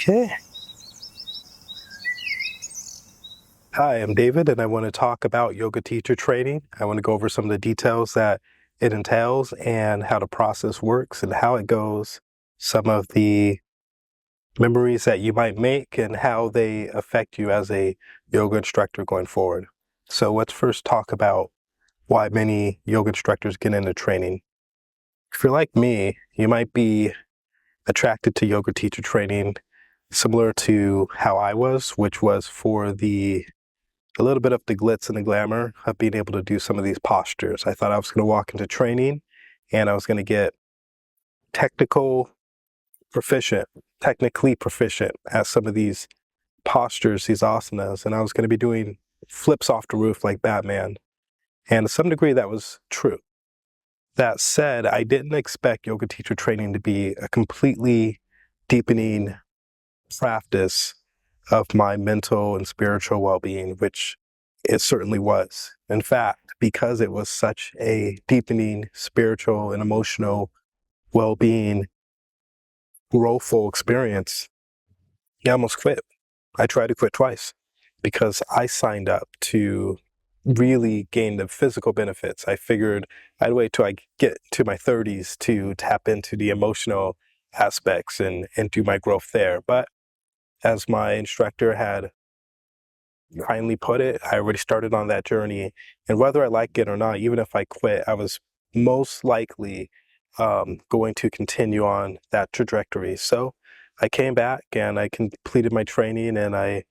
Okay. Hi, I'm David, and I want to talk about yoga teacher training. I want to go over some of the details that it entails and how the process works and how it goes, some of the memories that you might make and how they affect you as a yoga instructor going forward. So let's first talk about why many yoga instructors get into training. If you're like me, you might be attracted to yoga teacher training similar to how I was, which was for a little bit of the glitz and the glamour of being able to do some of these postures. I thought I was going to walk into training and I was going to get technical proficient, technically proficient at some of these postures, these asanas, and I was going to be doing flips off the roof like Batman. And to some degree, that was true. That said, I didn't expect yoga teacher training to be a completely deepening practice of my mental and spiritual well-being, which it certainly was. In fact, because it was such a deepening spiritual and emotional well-being, growthful experience, I almost quit. I tried to quit twice because I signed up to really gain the physical benefits. I figured I'd wait till I get to my 30s to tap into the emotional aspects and do my growth there. But as my instructor had kindly put it, I already started on that journey. And whether I like it or not, even if I quit, I was most likely going to continue on that trajectory. So I came back and I completed my training, and I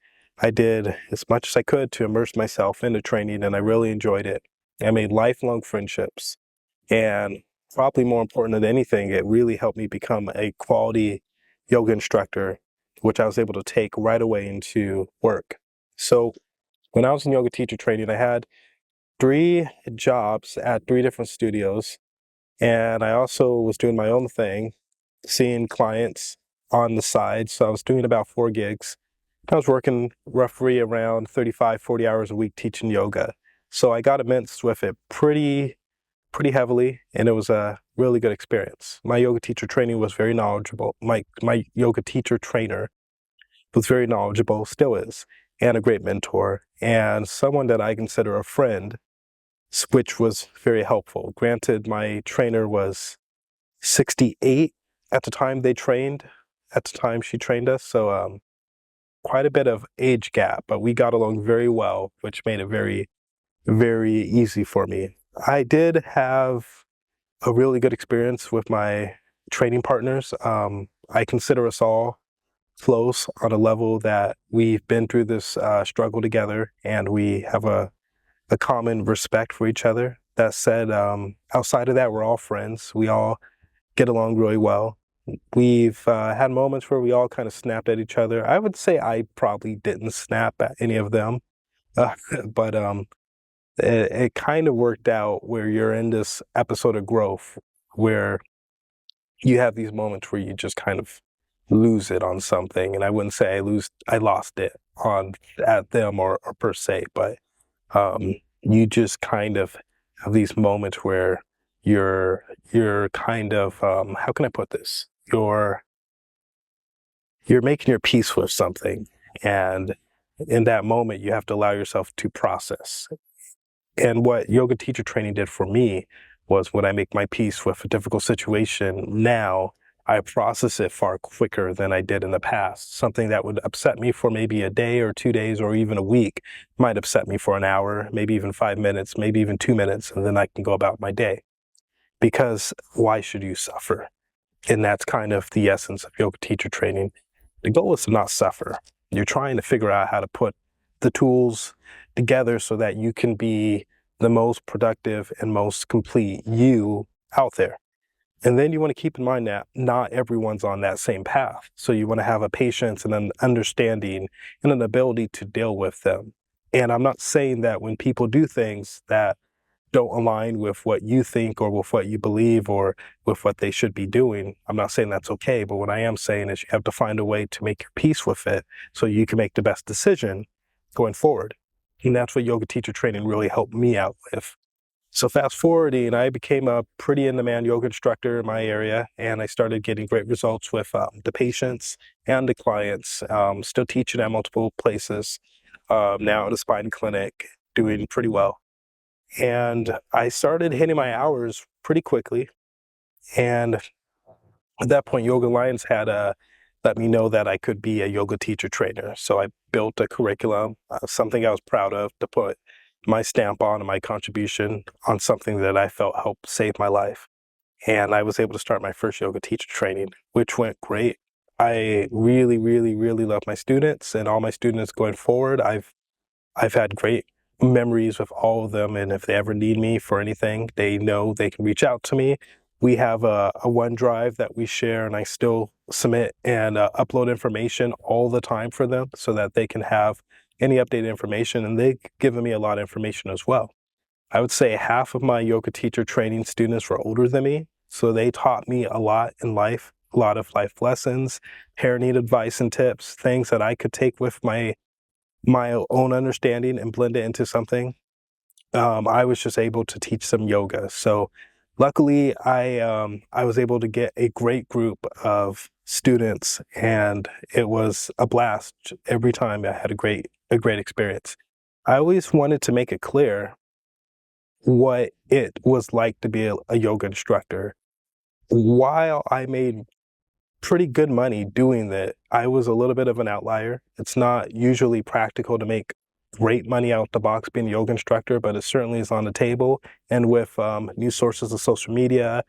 did as much as I could to immerse myself into training, and I really enjoyed it. I made lifelong friendships, and probably more important than anything, it really helped me become a quality yoga instructor, which I was able to take right away into work. So when I was in yoga teacher training, I had 3 jobs at 3 different studios, and I also was doing my own thing, seeing clients on the side. So I was doing about 4 gigs. I was working roughly around 35, 40 hours a week teaching yoga. So I got immersed with it pretty heavily, and it was a really good experience. My yoga teacher training was very knowledgeable. My yoga teacher trainer was very knowledgeable, still is, and a great mentor, and someone that I consider a friend, which was very helpful. Granted, my trainer was 68 at the time at the time she trained us, so quite a bit of age gap, but we got along very well, which made it very, very easy for me. I did have a really good experience with my training partners. I consider us all close on a level that we've been through this struggle together, and we have a common respect for each other. That said, outside of that, we're all friends. We all get along really well. We've had moments where we all kind of snapped at each other. I would say I probably didn't snap at any of them, uh, but it kind of worked out where you're in this episode of growth where you have these moments where you just kind of lose it on something. And I wouldn't say I lost it on at them or per se, but you just kind of have these moments where you're kind of how can I put this? You're making your peace with something, and in that moment you have to allow yourself to process. And what yoga teacher training did for me was when I make my peace with a difficult situation now, I process it far quicker than I did in the past. Something that would upset me for maybe a day or 2 days or even a week might upset me for an hour, maybe even 5 minutes, maybe even 2 minutes, and then I can go about my day. Because why should you suffer? And that's kind of the essence of yoga teacher training. The goal is to not suffer. You're trying to figure out how to put the tools together so that you can be the most productive and most complete you out there. And then you want to keep in mind that not everyone's on that same path. So you want to have a patience and an understanding and an ability to deal with them. And I'm not saying that when people do things that don't align with what you think or with what you believe or with what they should be doing, I'm not saying that's okay. But what I am saying is you have to find a way to make your peace with it so you can make the best decision going forward. And that's what yoga teacher training really helped me out with. So fast forwarding, I became a pretty in-demand yoga instructor in my area, and I started getting great results with the patients and the clients. Still teaching at multiple places, now at a spine clinic, doing pretty well. And I started hitting my hours pretty quickly. And at that point, Yoga Alliance had let me know that I could be a yoga teacher trainer. So I built a curriculum, something I was proud of, to put my stamp on and my contribution on something that I felt helped save my life. And I was able to start my first yoga teacher training, which went great. I really, really, really love my students and all my students going forward. I've had great memories with all of them, and if they ever need me for anything, they know they can reach out to me. We have a OneDrive that we share, and I still submit and upload information all the time for them so that they can have any updated information, and they've given me a lot of information as well. I would say half of my yoga teacher training students were older than me, so they taught me a lot in life, a lot of life lessons, parenting advice and tips, things that I could take with my own understanding and blend it into something. I was just able to teach them yoga. So luckily, I was able to get a great group of students, and it was a blast every time. I had a great experience. I always wanted to make it clear what it was like to be a yoga instructor. While I made pretty good money doing that, I was a little bit of an outlier. It's not usually practical to make great money out the box being a yoga instructor, but it certainly is on the table. And with new sources of social media,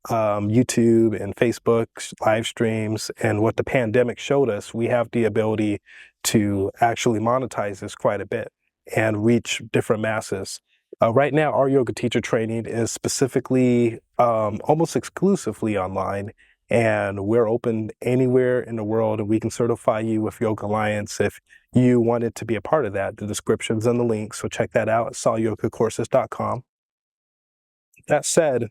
YouTube and Facebook live streams, and what the pandemic showed us, we have the ability to actually monetize this quite a bit and reach different masses. Right now, our yoga teacher training is specifically almost exclusively online, and we're open anywhere in the world, and we can certify you with Yoga Alliance if you wanted to be a part of that. The description's in the link, so check that out at solyogacourses.com. That said,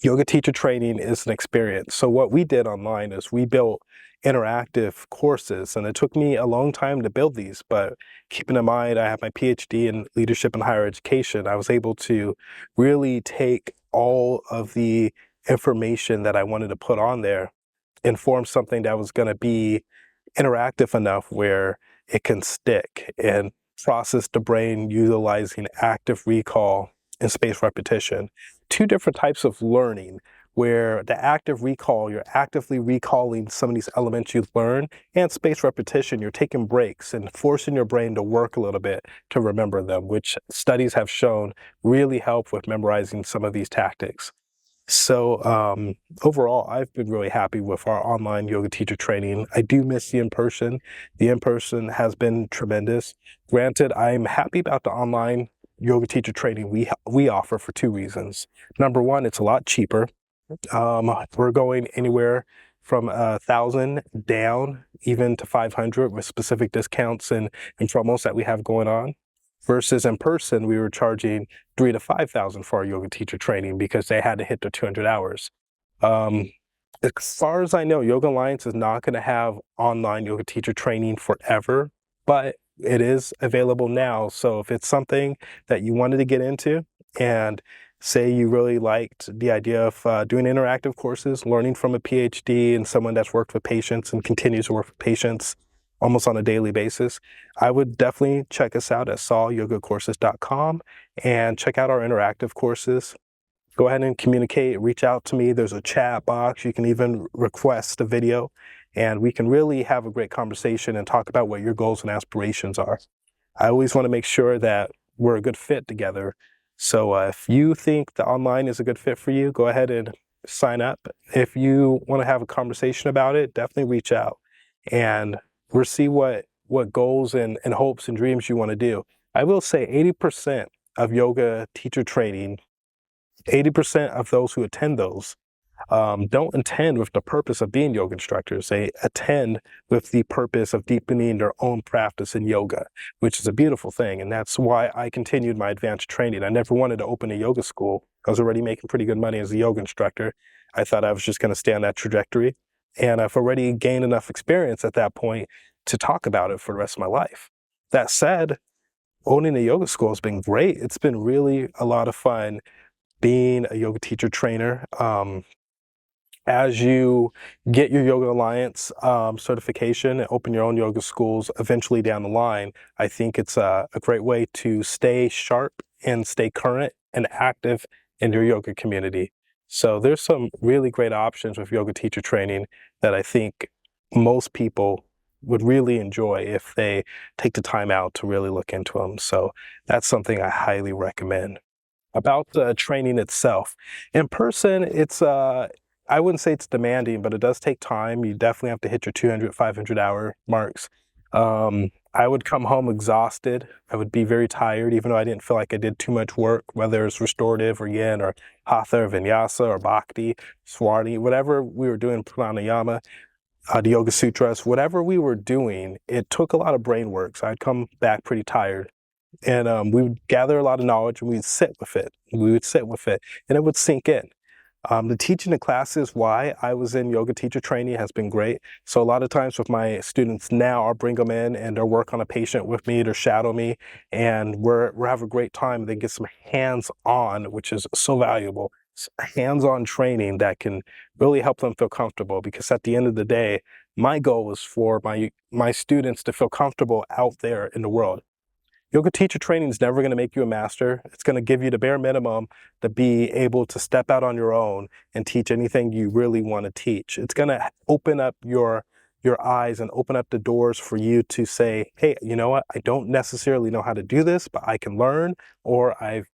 yoga teacher training is an experience. So what we did online is we built interactive courses, and it took me a long time to build these, but keeping in mind I have my PhD in leadership and higher education, I was able to really take all of the information that I wanted to put on there and form something that was going to be interactive enough where it can stick and process the brain utilizing active recall and spaced repetition. Two different types of learning, where the active recall, you're actively recalling some of these elements you've learned, and spaced repetition, you're taking breaks and forcing your brain to work a little bit to remember them, which studies have shown really help with memorizing some of these tactics. So overall, I've been really happy with our online yoga teacher training. I do miss the in-person. The in-person has been tremendous. Granted, I'm happy about the online yoga teacher training we offer for two reasons. Number one, it's a lot cheaper. We're going anywhere from 1,000 down, even to 500, with specific discounts and promos that we have going on. Versus in person, we were charging 3,000 to 5,000 for our yoga teacher training because they had to hit their 200 hours. Um, as far as I know, Yoga Alliance is not going to have online yoga teacher training forever, but it is available now. So if it's something that you wanted to get into, and say you really liked the idea of doing interactive courses, learning from a PhD and someone that's worked with patients and continues to work with patients almost on a daily basis, I would definitely check us out at solyogacourses.com and check out our interactive courses. Go ahead and communicate, reach out to me. There's a chat box. You can even request a video, and we can really have a great conversation and talk about what your goals and aspirations are. I always want to make sure that we're a good fit together. So if you think the online is a good fit for you, go ahead and sign up. If you want to have a conversation about it, definitely reach out, and we'll see what goals and hopes and dreams you want to do. I will say 80% of yoga teacher training, 80% of those who attend those don't attend with the purpose of being yoga instructors. They attend with the purpose of deepening their own practice in yoga, which is a beautiful thing. And that's why I continued my advanced training. I never wanted to open a yoga school. I was already making pretty good money as a yoga instructor. I thought I was just going to stay on that trajectory. And I've already gained enough experience at that point to talk about it for the rest of my life. That said, owning a yoga school has been great. It's been really a lot of fun being a yoga teacher trainer. As you get your Yoga Alliance certification and open your own yoga schools eventually down the line, I think it's a great way to stay sharp and stay current and active in your yoga community. So there's some really great options with yoga teacher training that I think most people would really enjoy if they take the time out to really look into them. So that's something I highly recommend. About the training itself. In person, it's I wouldn't say it's demanding, but it does take time. You definitely have to hit your 200, 500-hour marks. I would come home exhausted. I would be very tired, even though I didn't feel like I did too much work, whether it's restorative or yin or hatha or vinyasa or bhakti, swati, whatever we were doing, pranayama, the yoga sutras, whatever we were doing, it took a lot of brain work. So I'd come back pretty tired. And we would gather a lot of knowledge and we'd sit with it. We would sit with it and it would sink in. The teaching the classes, why I was in yoga teacher training has been great. So a lot of times with my students now, I'll bring them in and they'll work on a patient with me to shadow me, and we're having a great time. They get some hands-on, which is so valuable. Hands-on training that can really help them feel comfortable, because at the end of the day, my goal is for my students to feel comfortable out there in the world. Yoga teacher training is never going to make you a master. It's going to give you the bare minimum to be able to step out on your own and teach anything you really want to teach. It's going to open up your eyes and open up the doors for you to say, hey, you know what? I don't necessarily know how to do this, but I can learn, or I've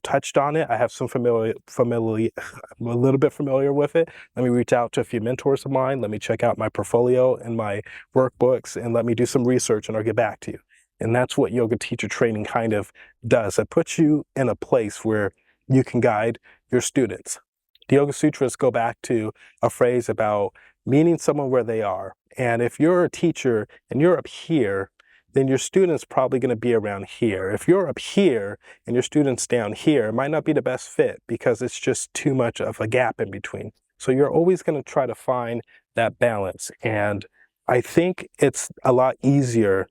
touched on it. I have some a little bit familiar with it. Let me reach out to a few mentors of mine. Let me check out my portfolio and my workbooks and let me do some research and I'll get back to you. And that's what yoga teacher training kind of does. It puts you in a place where you can guide your students. The Yoga Sutras go back to a phrase about meeting someone where they are. And if you're a teacher and you're up here, then your student's probably going to be around here. If you're up here and your student's down here, it might not be the best fit because it's just too much of a gap in between. So you're always going to try to find that balance. And I think it's a lot easier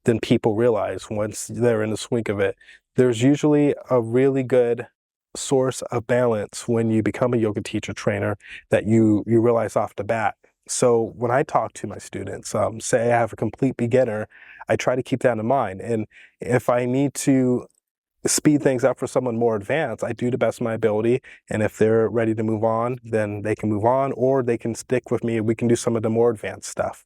than people realize once they're in the swing of it. There's usually a really good source of balance when you become a yoga teacher trainer that you realize off the bat. So when I talk to my students, say I have a complete beginner, I try to keep that in mind. And if I need to speed things up for someone more advanced, I do the best of my ability. And if they're ready to move on, then they can move on, or they can stick with me and we can do some of the more advanced stuff.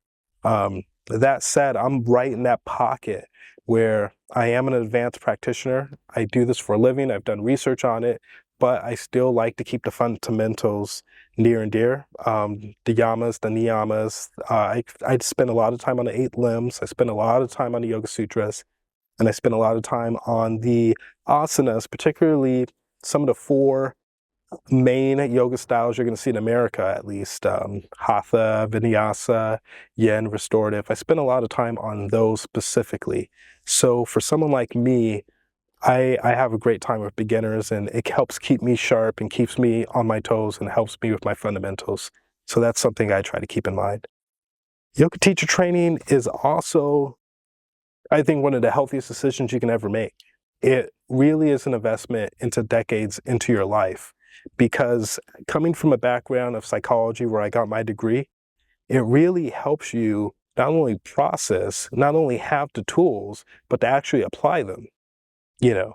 That said, I'm right in that pocket where I am an advanced practitioner. I do this for a living. I've done research on it, but I still like to keep the fundamentals near and dear. The yamas, the niyamas. I spend a lot of time on the 8 limbs. I spend a lot of time on the Yoga Sutras, and I spend a lot of time on the asanas, particularly some of the 4 main yoga styles you're going to see in America, at least, hatha, vinyasa, yin, restorative. I spend a lot of time on those specifically. So for someone like me, I have a great time with beginners, and it helps keep me sharp and keeps me on my toes and helps me with my fundamentals. So that's something I try to keep in mind. Yoga teacher training is also, I think, one of the healthiest decisions you can ever make. It really is an investment into decades into your life, because coming from a background of psychology where I got my degree, it really helps you not only process, not only have the tools, but to actually apply them. You know,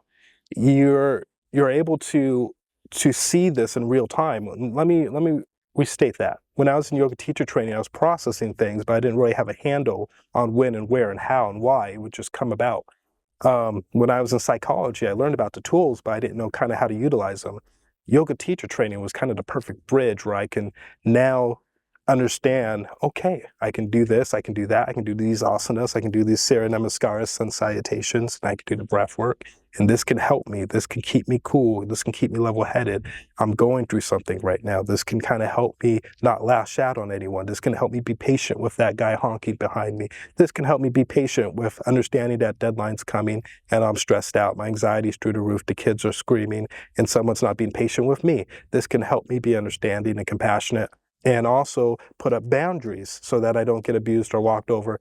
you're able to see this in real time. Let me restate that. When I was in yoga teacher training, I was processing things, but I didn't really have a handle on when and where and how and why it would just come about. When I was in psychology, I learned about the tools, but I didn't know kind of how to utilize them. Yoga teacher training was kind of the perfect bridge where I can now understand, okay, I can do this, I can do that, I can do these asanas, I can do these Surya Namaskaras, sun salutations, and I can do the breath work. And this can help me. This can keep me cool. This can keep me level-headed. I'm going through something right now. This can kind of help me not lash out on anyone. This can help me be patient with that guy honking behind me. This can help me be patient with understanding that deadline's coming and I'm stressed out. My anxiety's through the roof. The kids are screaming and someone's not being patient with me. This can help me be understanding and compassionate, and also put up boundaries so that I don't get abused or walked over.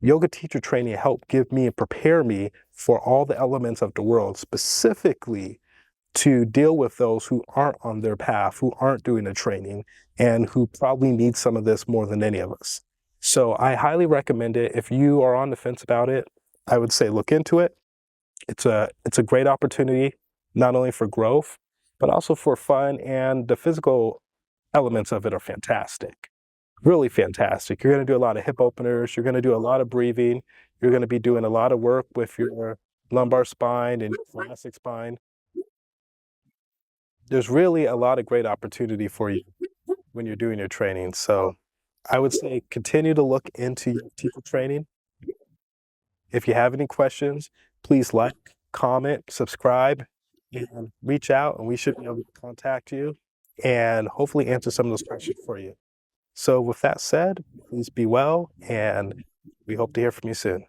yoga teacher training helped give me and prepare me for all the elements of the world, specifically to deal with those who aren't on their path, who aren't doing the training, and who probably need some of this more than any of us. So I highly recommend it. If you are on the fence about it, I would say look into it. It's a great opportunity, not only for growth, but also for fun, and the physical elements of it are fantastic. Really fantastic. You're going to do a lot of hip openers. You're going to do a lot of breathing. You're going to be doing a lot of work with your lumbar spine and your thoracic spine. There's really a lot of great opportunity for you when you're doing your training. So I would say continue to look into your teacher training. If you have any questions, please like, comment, subscribe, and reach out, and we should be able to contact you and hopefully answer some of those questions for you. So with that said, please be well, and we hope to hear from you soon.